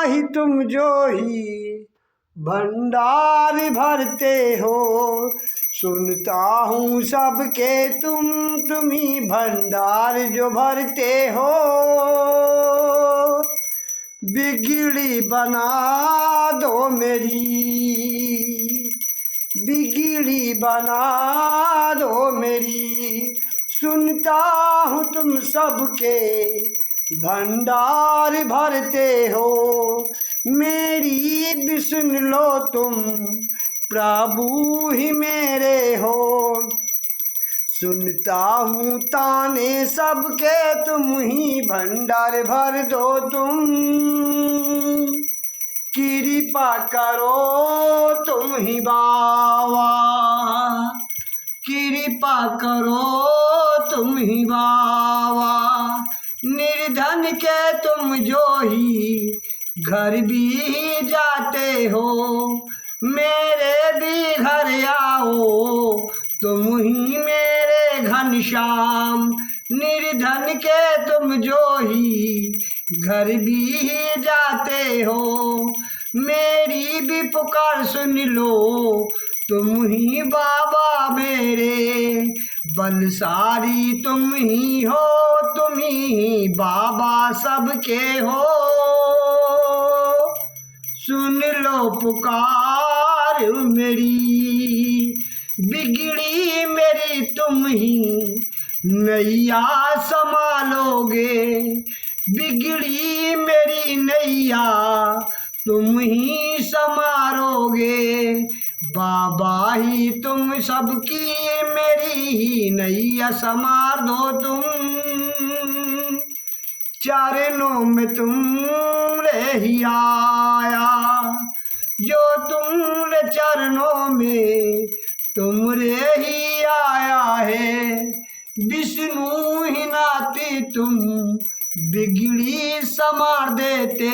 ही तुम जो ही भंडार भरते हो। सुनता हूँ सबके तुम ही भंडार जो भरते हो। बिगड़ी बना दो मेरी, बिगड़ी बना दो मेरी। सुनता हूँ तुम सबके भंडार भरते हो। मेरी भी सुन लो तुम, प्रभु ही मेरे हो। सुनता हूँ ताने सबके तुम ही भंडार भर दो तुम। कृपा करो तुम ही बाबा, कृपा करो तुम ही बाबा। निर्धन के तुम जो ही घर भी जाते हो। मेरे भी घर आओ तुम ही मेरे घनश्याम। निर्धन के तुम जो ही घर भी जाते हो। मेरी भी पुकार सुन लो तुम ही बाबा मेरे। बलशाली तुम ही हो, तुम ही बाबा सबके हो। सुन लो पुकार मेरी, बिगड़ी मेरी तुम ही नैया संभालोगे। बिगड़ी मेरी नैया तुम ही संवारोगे। बाबा ही तुम सबकी मेरी ही नैया संवार दो तुम। चरणों में तुम रे ही आया, जो तुमरे चरणों में तुम रे ही आया है। विष्णु ही नाती तुम बिगड़ी संवार देते।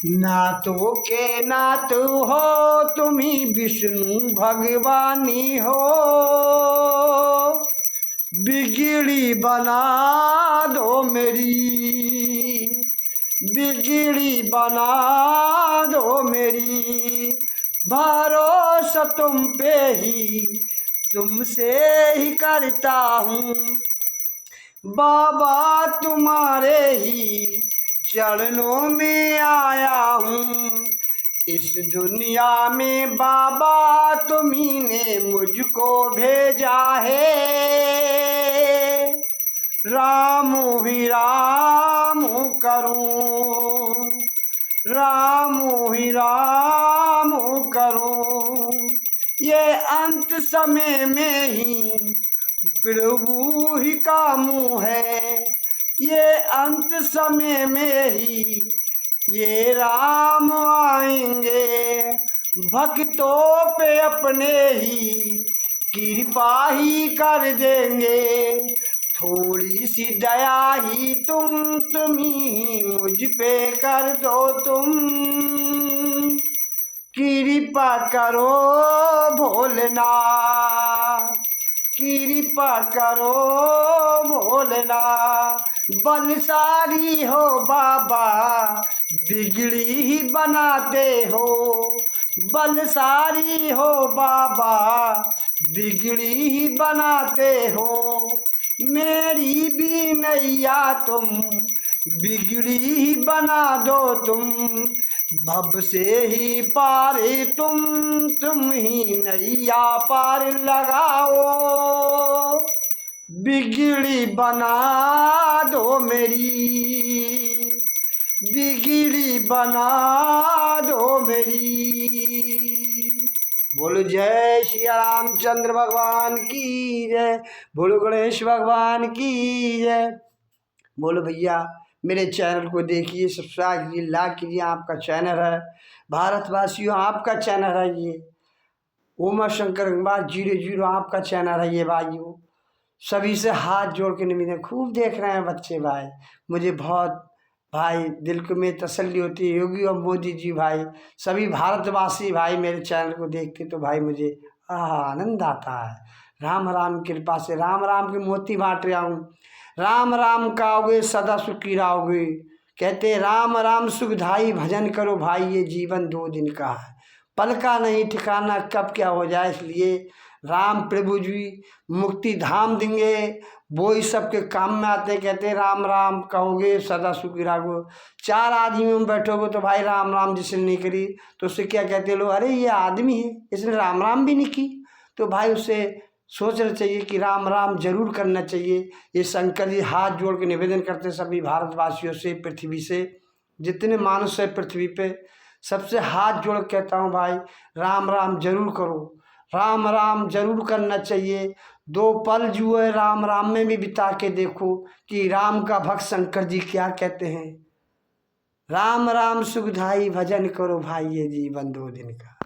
नातों के नात हो तुम ही विष्णु भगवानी हो। बिगड़ी बना दो मेरी, बिगड़ी बना दो मेरी। भरोसा तुम पे ही तुमसे ही करता हूँ। बाबा तुम्हारे ही चरणों में आया हूँ। इस दुनिया में बाबा तुम्ही ने मुझको भेजा है। राम ही राम करूं, राम ही राम करूं। ये अंत समय में ही प्रभु ही कामू है। ये अंत समय में ही ये राम आएंगे। भक्तों पे अपने ही कृपा ही कर देंगे। थोड़ी सी दया ही तुम ही मुझ पे कर दो तुम। कृपा करो भोलेनाथ, कृपा करो भोलेनाथ। बलशाली हो बाबा, बिगड़ी ही बनाते हो। बलशाली हो बाबा, बिगड़ी ही बनाते हो। मेरी भी नैया तुम बिगड़ी ही बना दो तुम। भव से ही पार तुम ही नैया पार लगाओ। बिगड़ी बना दो मेरी, बिगड़ी बना दो मेरी। बोलो जय श्री रामचंद्र भगवान की जय। बोलो गणेश भगवान की जय। बोलो भैया मेरे चैनल को देखिए, सब्सक्राइब कीजिए, लाइक कीजिए। आपका चैनल है, भारतवासियों आपका चैनल है ये। उमा शंकर गंगवार 00 आपका चैनल है ये भाइयों। सभी से हाथ जोड़ के निवेदन, खूब देख रहे हैं बच्चे भाई। मुझे बहुत भाई दिल को में तसल्ली होती है। योगी और मोदी जी भाई, सभी भारतवासी भाई मेरे चैनल को देखते तो भाई मुझे आनंद आता है। राम राम कृपा से राम राम की मोती बांट रहा हूँ। राम राम खाओगे सदा सुखी रहोगे। कहते राम राम सुखदाई भजन करो भाई ये जीवन 2 दिन का है, पल का नहीं ठिकाना कब क्या हो जाए, इसलिए राम प्रभु जी मुक्ति धाम देंगे, वो ही सबके काम में आते। कहते राम राम कहोगे सदा सुखी रहोगे, 4 आदमियों में बैठोगे तो भाई राम राम जिसने नहीं करी तो उससे क्या कहते लोग, अरे ये आदमी है इसने राम राम भी नहीं की। तो भाई उससे सोचना चाहिए कि राम राम जरूर करना चाहिए। ये शंकर जी हाथ जोड़ के निवेदन करते सभी भारतवासियों से, पृथ्वी से जितने मानुष है पृथ्वी पे, सबसे हाथ जोड़ कहता हूँ भाई राम राम जरूर करो, राम राम जरूर करना चाहिए। 2 पल जो है राम राम में भी बिता के देखो कि राम का भक्त शंकर जी क्या कहते हैं, राम राम सुखदाई भजन करो भाई ये जीवन 2 दिन का।